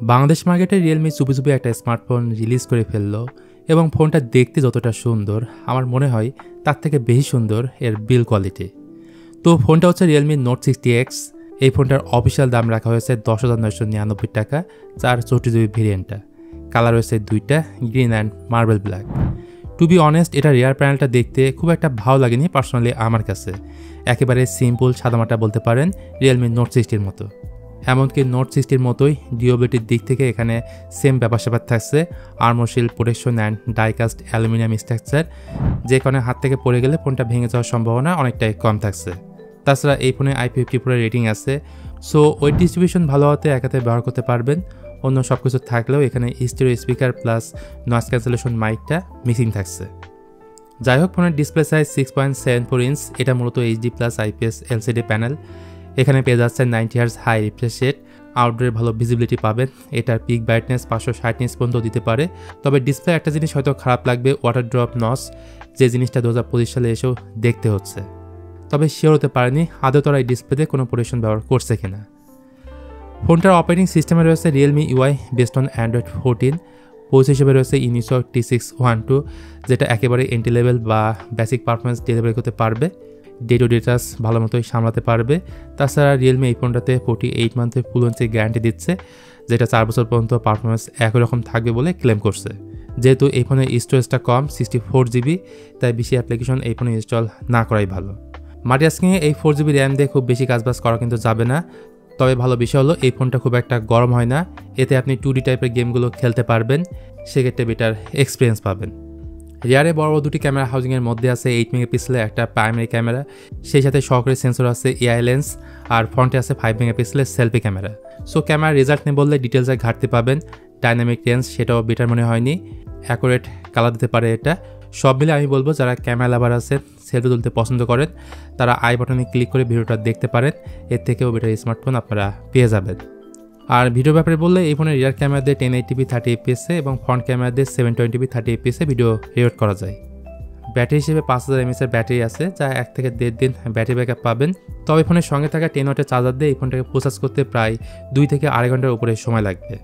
বাংলাদেশ মার্কেটে রিয়েলমি চুপি চুপি একটা স্মার্টফোন রিলিজ করে ফেললো এবং ফোনটা দেখতে যতটা সুন্দর আমার মনে হয় তার থেকে বেশি সুন্দর এর বিল কোয়ালিটি। তো ফোনটা হচ্ছে রিয়েলমি নোট 60X। এই ফোনটার অফিসিয়াল দাম রাখা হয়েছে 10,999 টাকা, 464GB ভেরিয়েন্টটা। কালার হয়েছে দুইটা, green and marble black. To be honest, এটা রিয়ার প্যানেলটা দেখতে খুব একটা ভালো লাগেনি পার্সোনালি আমার কাছে। একেবারে সিম্পল সাদামাটা বলতে পারেন, রিয়েলমি নোট 60-র মতো। এমনকি নোট 60-র মতোই ডিউরেবিলিটির দিক থেকে এখানে সেম ব্যাপার থাকছে। Armour shell protection and die cast aluminium structure, যে কারণে হাত থেকে পড়ে গেলে ফোনটা ভেঙে যাওয়ার সম্ভাবনা অনেকটাই কম থাকছে। তাছাড়া এই ফোনে IP54 রেটিং আছে, সো ওয়েট ডিস্ট্রিবিউশন ভালো হতে একাতে ব্যবহার করতে পারবেন। অন্য সব কিছু থাকলেও এখানে stereo speaker plus noise cancellation মাইকটা মিসিং থাকছে। যাই হোক, ফোনের ডিসপ্লে সাইজ 6.74 ইঞ্চ। এটা মূলত HD+ IPS LCD প্যানেল। এখানে পেয়ে যাচ্ছে 90Hz হাই রিফ্রেশ রেট, আউটডোরে ভালো ভিজিবিলিটি পাবেন। এটার পিক ব্রাইটনেস 560 নিটস পর্যন্ত দিতে পারে। তবে ডিসপ্লে একটা জিনিস হয়তো খারাপ লাগবে, ওয়াটার ড্রপ নচ, যে জিনিসটা 2025 সালে এসেও দেখতে হচ্ছে। তবে শিওর হতে পারেনি আদৌ তারা এই ডিসপ্লেতে কোনো প্রোটেকশন ব্যবহার করছে কিনা। ফোনটার অপারেটিং সিস্টেমে রয়েছে Realme UI based on Android 14। Pose হিসেবে রয়েছে ইউনিসক T612, যেটা একেবারে এন্ট্রি লেভেল বা বেসিক পারফরমেন্স ডেলিভারি করতে পারবে। ডে টু ডে টাস্ক ভালো মতোই সামলাতে পারবে। তাছাড়া রিয়েলমি এই ফোনটাতে 48 মান্থের ফুল ওয়ারেন্টি গ্যারান্টি দিচ্ছে, যেটা 4 বছর পর্যন্ত পারফরমেন্স একই রকম থাকবে বলে ক্লেম করছে। যেহেতু এই ফোনের স্টোরেজটা কম 64GB, তাই বেশি অ্যাপ্লিকেশন এই ফোনে ইনস্টল না করাই ভালো। মাল্টিটাস্কিংয়ে এই 4GB র্যাম দিয়ে খুব বেশি কাজবাজ করা কিন্তু যাবে না। তবে ভালো বিষয় হলো এই ফোনটা খুব একটা গরম হয় না, এতে আপনি 2D টাইপের গেমগুলো খেলতে পারবেন, সেক্ষেত্রে বেটার এক্সপিরিয়েন্স পাবেন। রিয়ারে বড় দুটি ক্যামেরা হাউজিংয়ের মধ্যে আছে 8 মেগাপিক্সেলের একটা প্রাইমারি ক্যামেরা, সেই সাথে সহকারী সেন্সর আছে AI লেন্স, আর ফ্রন্টে আছে 5 মেগাপিক্সেলের সেলফি ক্যামেরা। সো ক্যামেরার রেজাল্ট নিয়ে বললে ডিটেলসে ঘাটতে পাবেন। ডাইনামিক রেঞ্জ সেটাও বেটার মনে হয়নি, অ্যাকুরেট কালার দিতে পারে এটা। সব মিলে আমি বলবো যারা ক্যামেরা লাভার আছে, সেলফি তুলতে পছন্দ করেন, তারা আই বাটনে ক্লিক করে ভিডিওটা দেখতে পারেন। এর থেকেও বেটার স্মার্টফোন আপনারা পেয়ে যাবেন। আর ভিডিও ব্যাপারে বললে এই ফোনের রিয়ার ক্যামেরা দিয়ে 1080p 30fps এবং ফ্রন্ট ক্যামেরা দিয়ে 720p 30fps ভিডিও রেকর্ড করা যায়। ব্যাটারি হিসেবে 5000 mAh ব্যাটারি আছে, যা 1 থেকে 1.5 দিন ব্যাটারি ব্যাকআপ পাবেন। তবে ফোনের সঙ্গে থাকা 10 ওয়াটের চার্জার দিয়ে এই ফোনটাকে প্রসেস করতে প্রায় 2 থেকে 2.5 ঘন্টার উপরে সময় লাগবে।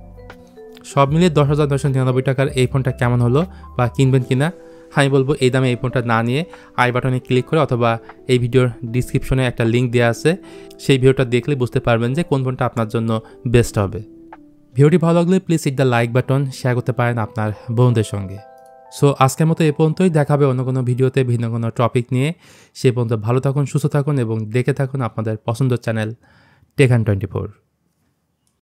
সব মিলিয়ে 10,999 টাকার এই ফোনটা কেমন হলো বা কিনবেন কিনা, আমি বলবো এই দামে এই ফোনটা না নিয়ে আই বাটনে ক্লিক করে অথবা এই ভিডিওর ডিসক্রিপশনে একটা লিঙ্ক দেওয়া আছে, সেই ভিডিওটা দেখলে বুঝতে পারবেন যে কোন ফোনটা আপনার জন্য বেস্ট হবে। ভিডিওটি ভালো লাগলে please hit the like button, share করতে পারেন আপনার বন্ধুদের সঙ্গে। সো আজকের মতো এ পর্যন্তই, দেখা হবে অন্য কোনো ভিডিওতে ভিন্ন কোনো টপিক নিয়ে। সে পর্যন্ত ভালো থাকুন, সুস্থ থাকুন এবং দেখে থাকুন আপনাদের পছন্দের চ্যানেল Tech Hunt 24।